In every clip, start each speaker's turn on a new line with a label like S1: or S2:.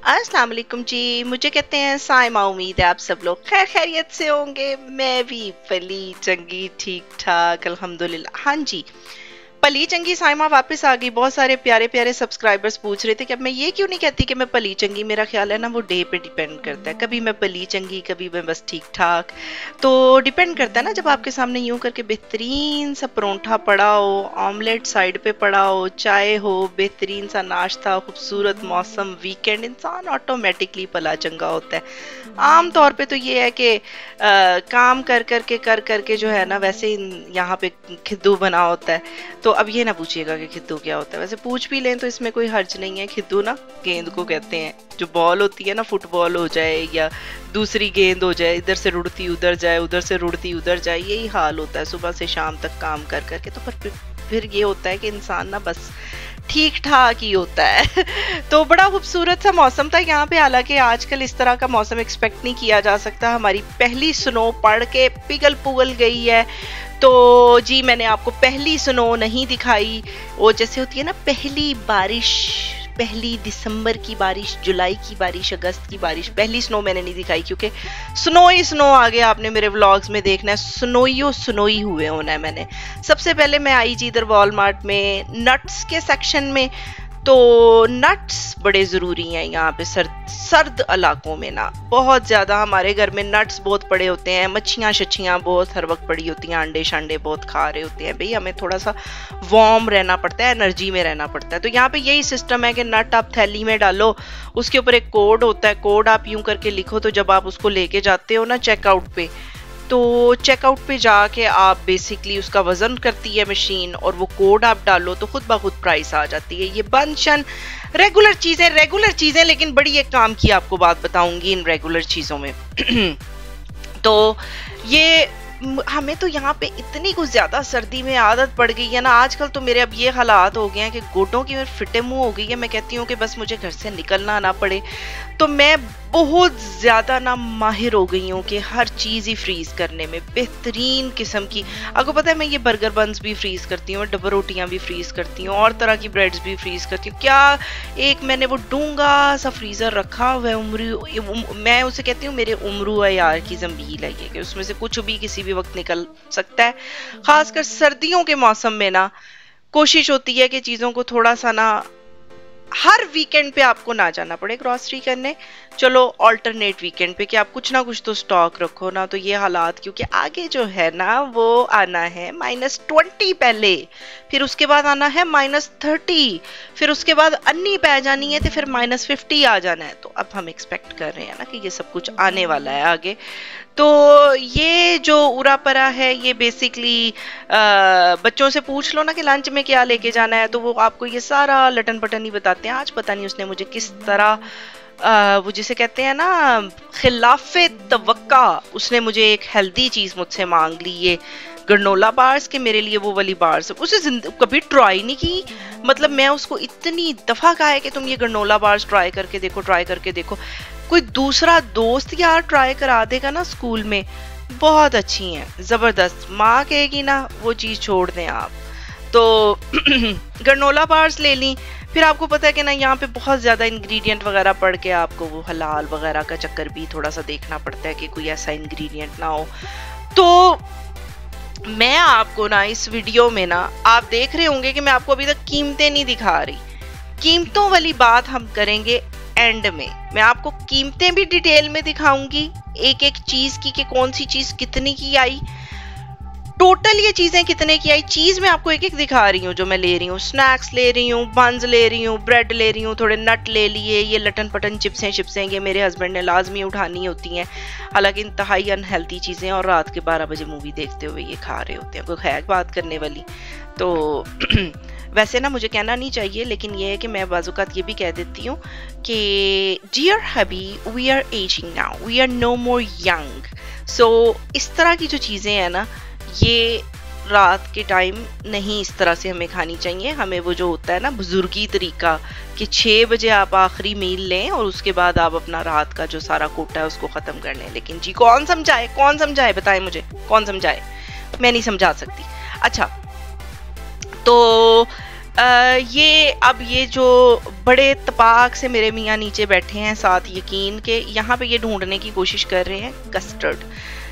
S1: अस्सलाम वालेकुम जी। मुझे कहते हैं साइमा। उम्मीद है आप सब लोग खैर खैरियत से होंगे। मैं भी भली चंगी ठीक ठाक अल्हम्दुलिल्लाह। हाँ जी, पली चंगी साइमा वापस आ गई। बहुत सारे प्यारे प्यारे सब्सक्राइबर्स पूछ रहे थे कि अब मैं ये क्यों नहीं कहती कि मैं पली चंगी। मेरा ख्याल है ना वो डे पे डिपेंड करता है, कभी मैं पली चंगी कभी मैं बस ठीक ठाक। तो डिपेंड करता है ना, जब आपके सामने यूं करके बेहतरीन सा परोंठा पड़ा हो, ऑमलेट साइड पे पड़ा हो, चाय हो, बेहतरीन सा नाश्ता, खूबसूरत मौसम, वीकेंड, इंसान ऑटोमेटिकली पला चंगा होता है। आम तौर पे तो ये है कि काम कर करके जो है ना, वैसे यहाँ पे खिद्दू बना होता है। तो अब ये ना पूछिएगा कि खिद्दू क्या होता है, वैसे पूछ भी लें तो इसमें कोई हर्ज नहीं है। खिद्दू ना गेंद को कहते हैं, जो बॉल होती है ना, फुटबॉल हो जाए या दूसरी गेंद हो जाए, इधर से रुड़ती उधर जाए, उधर से रुड़ती उधर जाए, यही हाल होता है सुबह से शाम तक काम कर करके। तो फिर ये होता है कि इंसान ना बस ठीक ठाक ही होता है। तो बड़ा खूबसूरत सा मौसम था यहाँ पे। हालांकि आजकल इस तरह का मौसम एक्सपेक्ट नहीं किया जा सकता। हमारी पहली स्नो पड़ के पिघल पुगल गई है। तो जी मैंने आपको पहली स्नो नहीं दिखाई। वो जैसे होती है ना पहली बारिश, पहली दिसंबर की बारिश, जुलाई की बारिश, अगस्त की बारिश, पहली स्नो मैंने नहीं दिखाई क्योंकि स्नो ही स्नो आ गया। आपने मेरे व्लॉग्स में देखना है, स्नोइयो स्नोई हुए होना है। मैंने सबसे पहले मैं आई जी इधर वॉलमार्ट में नट्स के सेक्शन में। तो नट्स बड़े ज़रूरी हैं यहाँ पे सर्द इलाकों में ना, बहुत ज़्यादा। हमारे घर में नट्स बहुत पड़े होते हैं, मच्छियाँ शच्छियाँ बहुत हर वक्त पड़ी होती हैं, अंडे शंडे बहुत खा रहे होते हैं। भाई हमें थोड़ा सा वार्म रहना पड़ता है, एनर्जी में रहना पड़ता है। तो यहाँ पे यही सिस्टम है कि नट आप थैली में डालो, उसके ऊपर एक कोड होता है, कोड आप यूं करके लिखो, तो जब आप उसको लेके जाते हो ना चेकआउट पे, तो चेकआउट पे जाके आप बेसिकली उसका वजन करती है मशीन, और वो कोड आप डालो तो खुद ब खुद प्राइस आ जाती है। ये बंशन रेगुलर चीजें, लेकिन बड़ी एक काम की आपको बात बताऊंगी इन रेगुलर चीजों में। तो ये हमें तो यहाँ पे इतनी कुछ ज्यादा सर्दी में आदत पड़ गई है ना आजकल। तो मेरे अब ये हालात हो गए हैं कि घुटनों की मेरे फिटे मुंह हो गई है। मैं कहती हूँ कि बस मुझे घर से निकलना ना पड़े। तो मैं बहुत ज्यादा ना माहिर हो गई हूँ कि हर चीज ही फ्रीज करने में, बेहतरीन किस्म की। आपको पता है मैं ये बर्गर बन्स भी फ्रीज करती हूँ, डबल रोटियां भी फ्रीज करती हूँ, और तरह की ब्रेड्स भी फ्रीज करती हूँ। क्या एक मैंने वो डूंगा सा फ्रीजर रखा हुआ है, मैं उसे कहती हूँ मेरे उम्रू है यार की जंबील है ये, कि उसमें से कुछ भी किसी भी वक्त निकल सकता है। खासकर सर्दियों के मौसम में ना कोशिश होती है कि चीजों को थोड़ा सा ना, हर वीकेंड पे आपको ना जाना पड़े ग्रोसरी करने, चलो ऑल्टरनेट वीकेंड पे कि आप कुछ ना कुछ तो स्टॉक रखो ना। तो ये हालात, क्योंकि आगे जो है ना वो आना है -20 पहले, फिर उसके बाद आना है -30, फिर उसके बाद अन्नी पै जानी है, तो फिर -50 आ जाना है। तो अब हम एक्सपेक्ट कर रहे हैं ना कि ये सब कुछ आने वाला है आगे। तो ये जो उरा परा है ये बेसिकली बच्चों से पूछ लो ना कि लंच में क्या लेके जाना है, तो वो आपको ये सारा लटन पटन ही बताते हैं। आज पता नहीं उसने मुझे किस तरह वो जिसे कहते हैं ना खिलाफे तवक्का, उसने मुझे एक हेल्दी चीज मुझसे मांग ली, ये ग्रेनोला बार्स के मेरे लिए वो वाली बार्स। उसे कभी ट्राई नहीं की, मतलब मैं उसको इतनी दफा कहा है कि तुम ये ग्रेनोला बार्स ट्राई करके देखो। कोई दूसरा दोस्त यार ट्राई करा देगा ना स्कूल में, बहुत अच्छी हैं, जबरदस्त। माँ कहेगी ना वो चीज छोड़ दें आप। तो ग्रेनोला बार्स ले ली। फिर आपको पता है कि ना यहाँ पे बहुत ज्यादा इंग्रेडिएंट वगैरह पड़ के आपको वो हलाल वगैरह का चक्कर भी थोड़ा सा देखना पड़ता है कि कोई ऐसा इंग्रेडिएंट ना हो। तो मैं आपको ना इस वीडियो में ना, आप देख रहे होंगे कि मैं आपको अभी तक कीमतें नहीं दिखा रही। कीमतों वाली बात हम करेंगे एंड में। मैं आपको कीमतें भी डिटेल में दिखाऊंगी एक एक चीज की, कि कौन सी चीज कितने की आई, टोटल ये चीजें कितने की आई। चीज मैं आपको एक एक दिखा रही हूँ जो मैं ले रही हूँ। स्नैक्स ले रही हूँ, बंस ले रही हूँ, ब्रेड ले रही हूँ, थोड़े नट ले लिए, ये लटन पटन चिप्सें ये मेरे हस्बैंड ने लाजमी उठानी होती हैं, हालांकि इंतहाई अनहेल्दी चीजें, और रात के 12 बजे मूवी देखते हुए ये खा रहे होते हैं। कोई है बात करने वाली? तो वैसे ना मुझे कहना नहीं चाहिए, लेकिन ये है कि मैं बाज़ात ये भी कह देती हूँ कि dear hubby, we are aging now, we are no more young. So इस तरह की जो चीज़ें हैं ना, ये रात के टाइम नहीं इस तरह से हमें खानी चाहिए। हमें वो जो होता है ना बुजुर्गी तरीका, कि 6 बजे आप आखिरी मील लें और उसके बाद आप अपना रात का जो सारा कोटा है उसको ख़त्म कर लें। लेकिन जी कौन समझाए बताएं मुझे, कौन समझाए? मैं नहीं समझा सकती। अच्छा, तो ये जो बड़े तपाक से मेरे मियाँ नीचे बैठे हैं साथ यकीन के, यहाँ पे ये ढूंढने की कोशिश कर रहे हैं कस्टर्ड।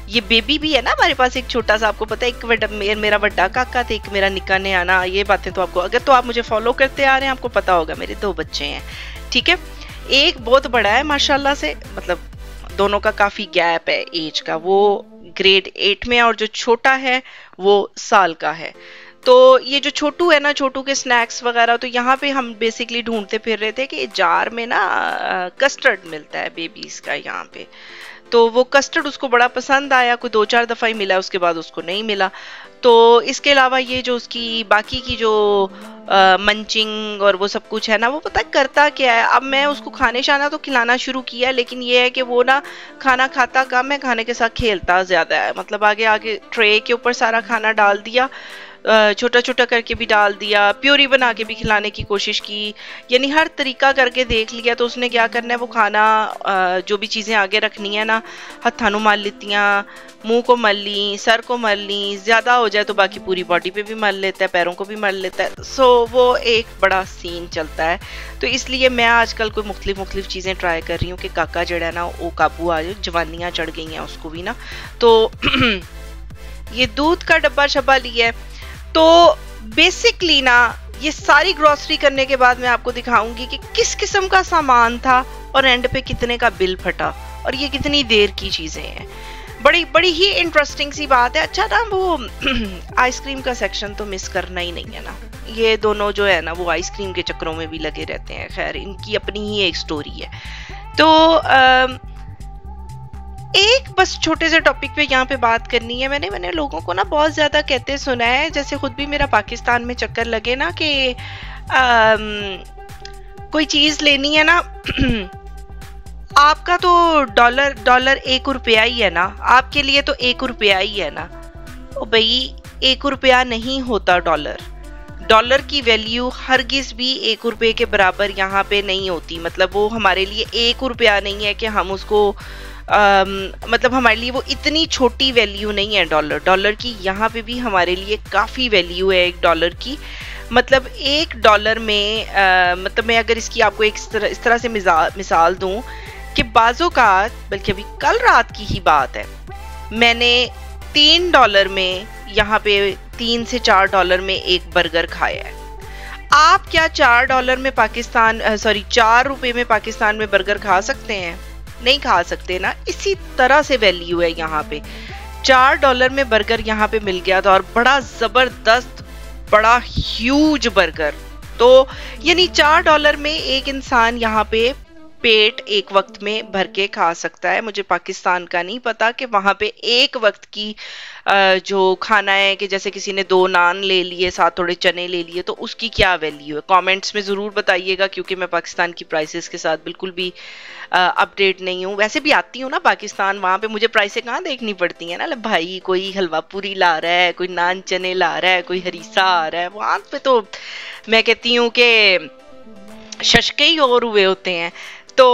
S1: ये बेबी भी है ना हमारे पास एक छोटा सा, आपको पता है, एक मेरा बड़ा काका था, एक मेरा निक्का ने आना। ये बातें तो आपको, अगर तो आप मुझे फॉलो करते आ रहे हैं, आपको पता होगा मेरे 2 बच्चे हैं, ठीक है। एक बहुत बड़ा है माशाल्लाह से, मतलब दोनों का काफी गैप है एज का, वो ग्रेड 8 में है, और जो छोटा है वो साल का है। तो ये जो छोटू है ना, छोटू के स्नैक्स वगैरह, तो यहाँ पे हम बेसिकली ढूंढते फिर रहे थे कि जार में ना कस्टर्ड मिलता है बेबीज का यहाँ पे। तो वो कस्टर्ड उसको बड़ा पसंद आया, कोई 2-4 दफा ही मिला, उसके बाद उसको नहीं मिला। तो इसके अलावा ये जो उसकी बाकी की जो मंचिंग और वो सब कुछ है ना, वो पता करता क्या है, अब मैं उसको खाने शाना तो खिलाना शुरू किया, लेकिन ये है कि वो ना खाना खाता कम है, खाने के साथ खेलता ज्यादा है। मतलब आगे आगे ट्रे के ऊपर सारा खाना डाल दिया, छोटा छोटा करके भी डाल दिया, प्योरी बना के भी खिलाने की कोशिश की, यानी हर तरीका करके देख लिया। तो उसने क्या करना है, वो खाना जो भी चीज़ें आगे रखनी है ना, हत्था नु मल लितियाँ, मुंह को मल ली, सर को मल ली, ज़्यादा हो जाए तो बाकी पूरी बॉडी पे भी मल लेता है, पैरों को भी मल लेता है। सो वो एक बड़ा सीन चलता है। तो इसलिए मैं आजकल कोई मुख्तलिफ चीज़ें ट्राई कर रही हूँ कि काका जड़ा है ना वो काबू आ जाए, जवानियाँ चढ़ गई हैं उसको भी ना। तो ये दूध का डब्बा शब्बा लिया है। तो बेसिकली ना ये सारी ग्रोसरी करने के बाद मैं आपको दिखाऊंगी कि किस किस्म का सामान था और एंड पे कितने का बिल फटा, और ये कितनी देर की चीजें हैं। बड़ी बड़ी ही इंटरेस्टिंग सी बात है। अच्छा ना, वो आइसक्रीम का सेक्शन तो मिस करना ही नहीं है ना। ये दोनों जो है ना वो आइसक्रीम के चक्करों में भी लगे रहते हैं। खैर, इनकी अपनी ही एक स्टोरी है। तो एक बस छोटे से टॉपिक पे यहाँ पे बात करनी है। मैंने लोगों को ना बहुत ज्यादा कहते सुना है, जैसे खुद भी मेरा पाकिस्तान में चक्कर लगे ना कि कोई चीज लेनी है ना आपका तो डॉलर 1 रुपया ही है ना, आपके लिए तो 1 रुपया ही है ना। ओ भाई, 1 रुपया नहीं होता डॉलर की वैल्यू हरगिज भी 1 रुपये के बराबर यहाँ पे नहीं होती। मतलब वो हमारे लिए 1 रुपया नहीं है कि हम उसको मतलब हमारे लिए वो इतनी छोटी वैल्यू नहीं है डॉलर की। यहाँ पे भी हमारे लिए काफ़ी वैल्यू है $1 की। मतलब $1 में मतलब मैं अगर इसकी आपको इस तरह से मिसाल दूं कि बाज़ोकात, बल्कि अभी कल रात की ही बात है, मैंने $3 में यहाँ पे $3 से $4 में एक बर्गर खाया है। आप क्या $4 में $4 रुपए में पाकिस्तान में बर्गर खा सकते हैं? नहीं खा सकते ना। इसी तरह से वैल्यू है यहाँ पे। $4 में बर्गर यहाँ पे मिल गया था, और बड़ा जबरदस्त, बड़ा ह्यूज बर्गर। तो यानी $4 में एक इंसान यहाँ पे पेट एक वक्त में भर के खा सकता है। मुझे पाकिस्तान का नहीं पता कि वहां पे एक वक्त की जो खाना है, कि जैसे किसी ने 2 नान ले लिए, साथ थोड़े चने ले लिए, तो उसकी क्या वैल्यू है। कमेंट्स में जरूर बताइएगा, क्योंकि मैं पाकिस्तान की प्राइसेस के साथ बिल्कुल भी अपडेट नहीं हूँ। वैसे भी आती हूँ ना पाकिस्तान, वहां पे मुझे प्राइसें कहाँ देखनी पड़ती है ना। भाई कोई हलवा पूरी ला रहा है, कोई नान चने ला रहा है, कोई हरीसा आ रहा है, वहां पे तो मैं कहती हूँ कि शशके ही और हुए होते हैं। तो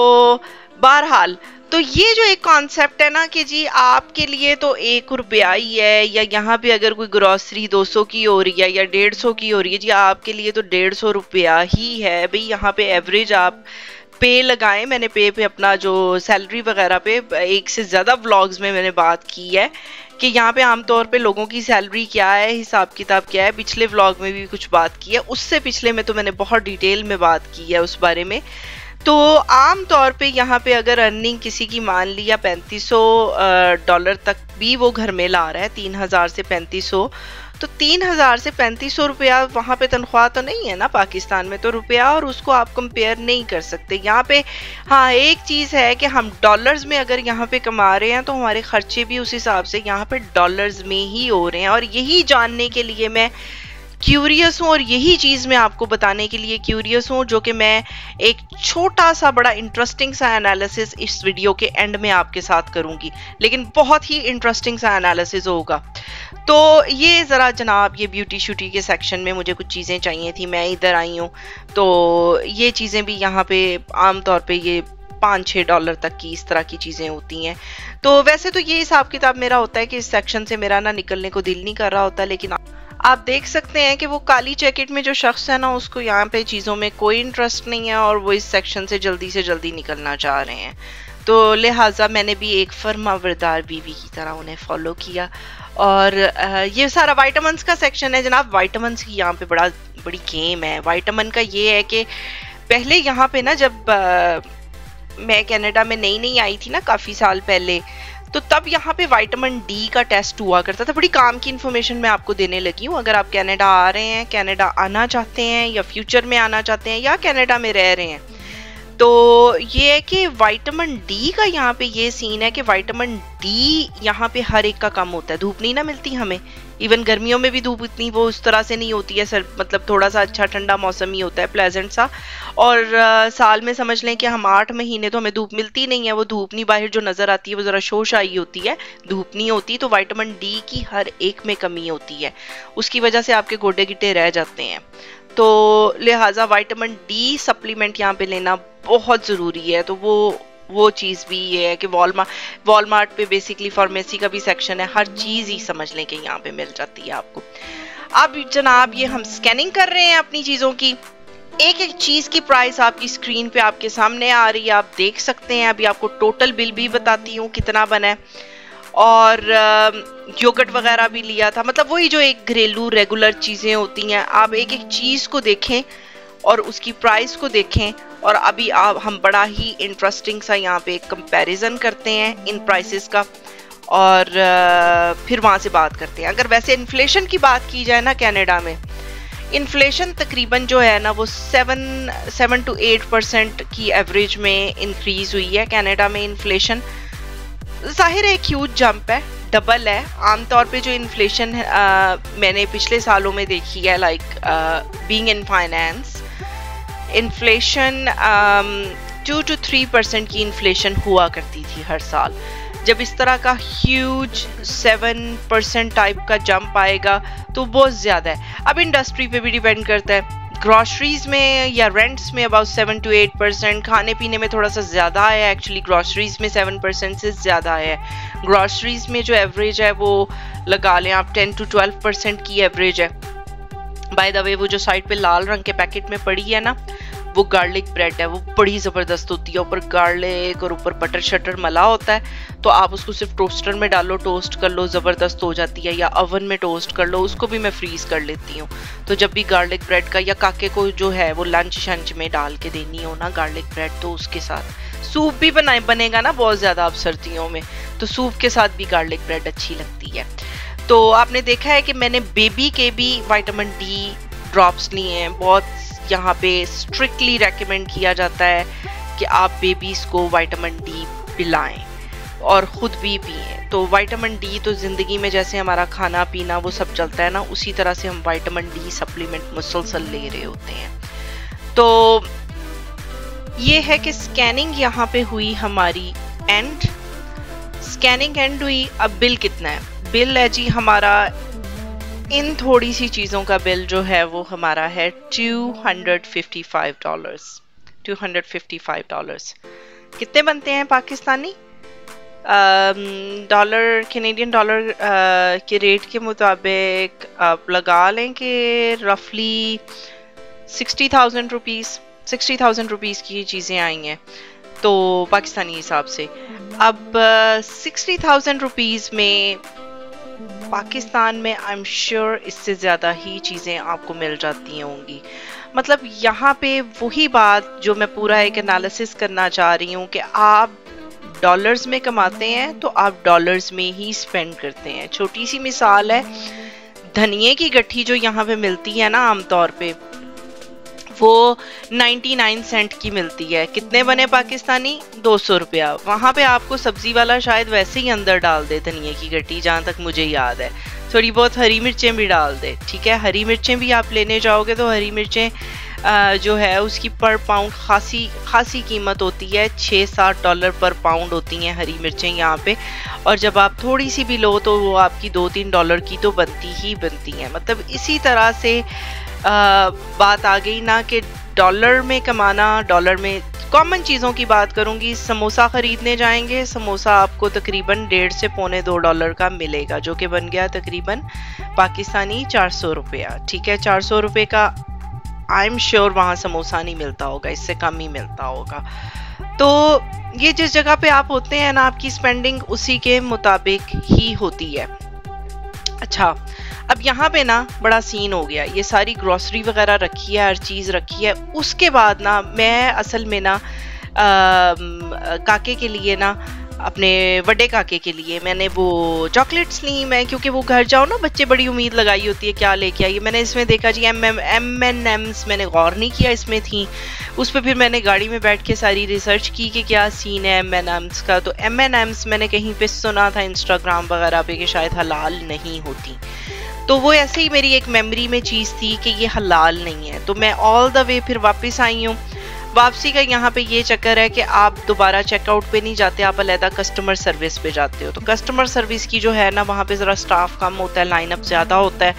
S1: बहरहाल, तो ये जो एक कॉन्सेप्ट है ना कि जी आपके लिए तो 1 रुपया ही है, या यहाँ पे अगर कोई ग्रोसरी 200 की हो रही है या 150 की हो रही है, जी आपके लिए तो 150 रुपया ही है। भाई यहाँ पे एवरेज आप पे लगाएं। मैंने पे अपना जो सैलरी वगैरह पे 1 से ज्यादा व्लॉग्स में मैंने बात की है कि यहाँ पे आमतौर पे लोगों की सैलरी क्या है, हिसाब किताब क्या है। पिछले व्लॉग में भी कुछ बात की है, उससे पिछले में तो मैंने बहुत डिटेल में बात की है उस बारे में। तो आम तौर पे यहाँ पे अगर अर्निंग किसी की मान ली या $3500 तक भी वो घर में ला रहा है, 3000 से 3500, तो 3000 से 3500 रुपया वहाँ पे तनख्वाह तो नहीं है ना पाकिस्तान में, तो रुपया और उसको आप कंपेयर नहीं कर सकते यहाँ पे। हाँ, एक चीज़ है कि हम डॉलर्स में अगर यहाँ पे कमा रहे हैं तो हमारे खर्चे भी उस हिसाब से यहाँ पे डॉलर्स में ही हो रहे हैं। और यही जानने के लिए मैं क्यूरियस हूँ, और यही चीज मैं आपको बताने के लिए क्यूरियस हूँ, जो कि मैं एक छोटा सा बड़ा इंटरेस्टिंग सा एनालिसिस इस वीडियो के एंड में आपके साथ करूंगी, लेकिन बहुत ही इंटरेस्टिंग सा एनालिसिस होगा। तो ये जरा जनाब, ये ब्यूटी शूटी के सेक्शन में मुझे कुछ चीजें चाहिए थी, मैं इधर आई हूँ। तो ये चीजें भी यहाँ पे आमतौर पे ये $5-6 तक की इस तरह की चीजें होती हैं। तो वैसे तो ये हिसाब किताब मेरा होता है कि इस सेक्शन से मेरा ना निकलने को दिल नहीं कर रहा होता, लेकिन आप देख सकते हैं कि वो काली जैकेट में जो शख्स है ना, उसको यहाँ पे चीज़ों में कोई इंटरेस्ट नहीं है और वो इस सेक्शन से जल्दी निकलना चाह रहे हैं। तो लिहाजा मैंने भी एक फर्माबरदार बीवी की तरह उन्हें फॉलो किया। और ये सारा वाइटामिन्स का सेक्शन है जनाब। वाइटामिन्स की यहाँ पे बड़ी गेम है। वाइटामिन का ये है कि पहले यहाँ पे ना, जब मैं कनाडा में नई आई थी ना काफ़ी साल पहले, तो तब यहाँ पे विटामिन डी का टेस्ट हुआ करता था। बड़ी काम की इन्फॉर्मेशन मैं आपको देने लगी हूँ। अगर आप कनाडा आ रहे हैं, कनाडा आना चाहते हैं या फ्यूचर में आना चाहते हैं या कनाडा में रह रहे हैं, तो ये है कि विटामिन डी का यहाँ पे ये सीन है कि विटामिन डी यहाँ पे हर एक का कम होता है। धूप नहीं ना मिलती हमें, इवन गर्मियों में भी धूप इतनी वो उस तरह से नहीं होती है सर, मतलब थोड़ा सा अच्छा ठंडा मौसम ही होता है, प्लेजेंट सा। और साल में समझ लें कि हम 8 महीने तो हमें धूप मिलती नहीं है। वो धूप नहीं, बाहर जो नज़र आती है वो ज़रा शोशाई होती है, धूप नहीं होती। तो विटामिन डी की हर एक में कमी होती है, उसकी वजह से आपके गोडे गिट्टे रह जाते हैं। तो लिहाजा विटामिन डी सप्लीमेंट यहाँ पे लेना बहुत ज़रूरी है। तो वो चीज़ भी ये है कि वॉलमार्ट पे बेसिकली फार्मेसी का भी सेक्शन है, हर चीज़ ही समझ लें कि यहाँ पे मिल जाती है आपको। अब जनाब ये हम स्कैनिंग कर रहे हैं अपनी चीज़ों की। एक एक चीज़ की प्राइस आपकी स्क्रीन पे आपके सामने आ रही है, आप देख सकते हैं। अभी आपको टोटल बिल भी बताती हूँ कितना बना है। और योगर्ट वगैरह भी लिया था, मतलब वही जो एक घरेलू रेगुलर चीज़ें होती हैं। आप एक एक चीज़ को देखें और उसकी प्राइस को देखें। और अभी हम बड़ा ही इंटरेस्टिंग सा यहाँ पे कंपैरिजन करते हैं इन प्राइसेस का, और फिर वहाँ से बात करते हैं। अगर वैसे इन्फ्लेशन की बात की जाए ना, कनाडा में इन्फ्लेशन तकरीबन जो है ना वो 7 to 8% की एवरेज में इंक्रीज हुई है कनाडा में इन्फ्लेशन। जाहिर है एक ह्यूज जंप है, डबल है। आमतौर पे जो इन्फ्लेशन मैंने पिछले सालों में देखी है, like being in finance, inflation 2 to 3% की इन्फ्लेशन हुआ करती थी हर साल। जब इस तरह का ह्यूज 7% टाइप का जंप आएगा तो बहुत ज़्यादा है। अब इंडस्ट्री पे भी डिपेंड करता है। ग्रॉसरीज में या रेंट्स में अबाउट 7 to 8%, खाने पीने में थोड़ा सा ज़्यादा है। एक्चुअली ग्रॉसरीज में 7% से ज़्यादा है। ग्रॉसरीज में जो एवरेज है वो लगा लें आप 10 to 12% की एवरेज है। बाय द वे, वो जो साइड पे लाल रंग के पैकेट में पड़ी है ना, वो गार्लिक ब्रेड है, वो बड़ी ज़बरदस्त होती है। ऊपर गार्लिक और ऊपर बटर शटर मला होता है। तो आप उसको सिर्फ टोस्टर में डालो, टोस्ट कर लो, ज़बरदस्त हो जाती है। या ओवन में टोस्ट कर लो, उसको भी मैं फ्रीज कर लेती हूँ। तो जब भी गार्लिक ब्रेड का, या काके को जो है वो लंच शंच में डाल के देनी हो ना गार्लिक ब्रेड, तो उसके साथ सूप भी बनेगा ना बहुत ज़्यादा अब सर्दियों में, तो सूप के साथ भी गार्लिक ब्रेड अच्छी लगती है। तो आपने देखा है कि मैंने बेबी के भी विटामिन डी ड्रॉप्स लिए हैं। बहुत यहाँ पे स्ट्रिक्टली रेकमेंड किया जाता है कि आप बेबीज़ को विटामिन डी पिलाएं और ख़ुद भी पिएं। तो विटामिन डी तो ज़िंदगी में जैसे हमारा खाना पीना वो सब चलता है ना, उसी तरह से हम विटामिन डी सप्लीमेंट मुसलसल ले रहे होते हैं। तो ये है कि स्कैनिंग यहाँ पे हुई हमारी एंड, स्कैनिंग एंड हुई। अब बिल कितना है? बिल है जी हमारा, इन थोड़ी सी चीज़ों का बिल जो है वो हमारा है $255। $255 कितने बनते हैं पाकिस्तानी डॉलर, कैनेडियन डॉलर के रेट के मुताबिक आप लगा लें कि रफली 60,000 रुपीज़, 60,000 रुपीज़ की चीज़ें आई हैं तो पाकिस्तानी हिसाब से। अब 60,000 रुपीज़ में पाकिस्तान में आई एम श्योर इससे ज़्यादा ही चीज़ें आपको मिल जाती होंगी। मतलब यहाँ पे वही बात जो मैं पूरा एक एनालिसिस करना चाह रही हूँ कि आप डॉलर्स में कमाते हैं तो आप डॉलर्स में ही स्पेंड करते हैं। छोटी सी मिसाल है, धनिये की गट्ठी जो यहाँ पे मिलती है ना आमतौर पे, वो 99 सेंट की मिलती है। कितने बने पाकिस्तानी? 200 रुपया। वहाँ पे आपको सब्जी वाला शायद वैसे ही अंदर डाल दे धनिये की गट्ठी, जहाँ तक मुझे याद है। थोड़ी बहुत हरी मिर्चें भी डाल दे, ठीक है। हरी मिर्चें भी आप लेने जाओगे तो हरी मिर्चें जो है उसकी पर पाउंड खासी कीमत होती है। $6-7 पर पाउंड होती हैं हरी मिर्चें यहाँ पे। और जब आप थोड़ी सी भी लो तो वो आपकी $2-3 की तो बनती ही बनती हैं। मतलब इसी तरह से बात आ गई ना कि डॉलर में कमाना, डॉलर में कॉमन चीज़ों की बात करूंगी, समोसा खरीदने जाएंगे, समोसा आपको तकरीबन 1.5 से पौने $2 का मिलेगा, जो कि बन गया तकरीबन पाकिस्तानी 400 रुपया। ठीक है, 400 रुपये का आई एम श्योर वहाँ समोसा नहीं मिलता होगा, इससे कम ही मिलता होगा। तो ये जिस जगह पे आप होते हैं ना, आपकी स्पेंडिंग उसी के मुताबिक ही होती है। अच्छा, अब यहाँ पे ना बड़ा सीन हो गया, ये सारी ग्रोसरी वगैरह रखी है, हर चीज़ रखी है। उसके बाद ना मैं असल में ना काके के लिए ना, अपने बड़े काके के लिए मैंने वो चॉकलेट्स ली। मैं क्योंकि वो घर जाओ ना, बच्चे बड़ी उम्मीद लगाई होती है क्या लेके आई। मैंने इसमें देखा जी M&M's, मैंने गौर नहीं किया इसमें थी। उस पर फिर मैंने गाड़ी में बैठ के सारी रिसर्च की कि क्या सीन है M&M's का। तो M&M's मैंने कहीं पे सुना था इंस्टाग्राम वगैरह पे कि शायद हलाल नहीं होती। तो वो ऐसे ही मेरी एक मेमोरी में चीज़ थी कि ये हलाल नहीं है। तो मैं ऑल द वे फिर वापस आई हूँ। वापसी का यहाँ पे ये चक्कर है कि आप दोबारा चेकआउट पे नहीं जाते, आप अलहदा कस्टमर सर्विस पे जाते हो। तो कस्टमर सर्विस की जो है ना, वहाँ पे ज़रा स्टाफ कम होता है, लाइनअप ज़्यादा होता है।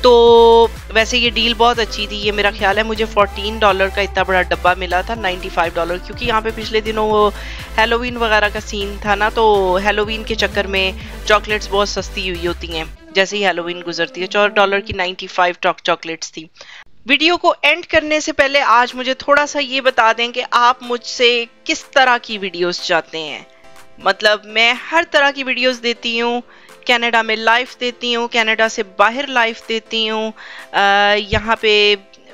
S1: तो वैसे ये डील बहुत अच्छी थी। ये मेरा ख्याल है मुझे $14 का इतना बड़ा डब्बा मिला था, $95, क्योंकि यहाँ पे पिछले दिनों वो हेलोवीन वगैरह का सीन था ना, तो हेलोवीन के चक्कर में चॉकलेट्स बहुत सस्ती हुई होती हैं। जैसे ही हेलोवीन गुजरती है, $4 की 95 चॉकलेट्स थी। वीडियो को एंड करने से पहले आज मुझे थोड़ा सा ये बता दें कि आप मुझसे किस तरह की वीडियोस चाहते हैं। मतलब मैं हर तरह की वीडियोस देती हूँ। कनाडा में लाइव देती हूँ, कनाडा से बाहर लाइव देती हूँ। यहाँ पे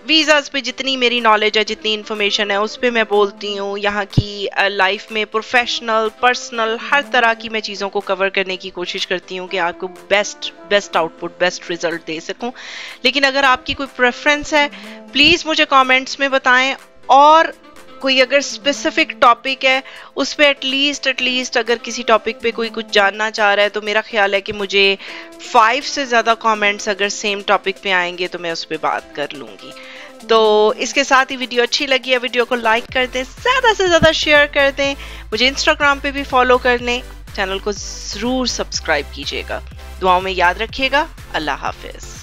S1: वीज़ाज़ पे जितनी मेरी नॉलेज है, जितनी इन्फॉर्मेशन है, उस पर मैं बोलती हूँ। यहाँ की लाइफ में प्रोफेशनल, पर्सनल, हर तरह की मैं चीज़ों को कवर करने की कोशिश करती हूँ कि आपको बेस्ट आउटपुट, बेस्ट रिजल्ट दे सकूँ। लेकिन अगर आपकी कोई प्रेफरेंस है, प्लीज़ मुझे कमेंट्स में बताएं। और कोई अगर स्पेसिफिक टॉपिक है, उस पर एटलीस्ट अगर किसी टॉपिक पे कोई कुछ जानना चाह रहा है, तो मेरा ख्याल है कि मुझे 5 से ज़्यादा कमेंट्स अगर सेम टॉपिक पे आएंगे तो मैं उस पर बात कर लूँगी। तो इसके साथ ही वीडियो अच्छी लगी है, वीडियो को लाइक कर दें, ज़्यादा से ज़्यादा शेयर कर दें। मुझे इंस्टाग्राम पे भी फॉलो कर लें, चैनल को ज़रूर सब्सक्राइब कीजिएगा। दुआओं में याद रखिएगा। अल्लाह हाफिज़।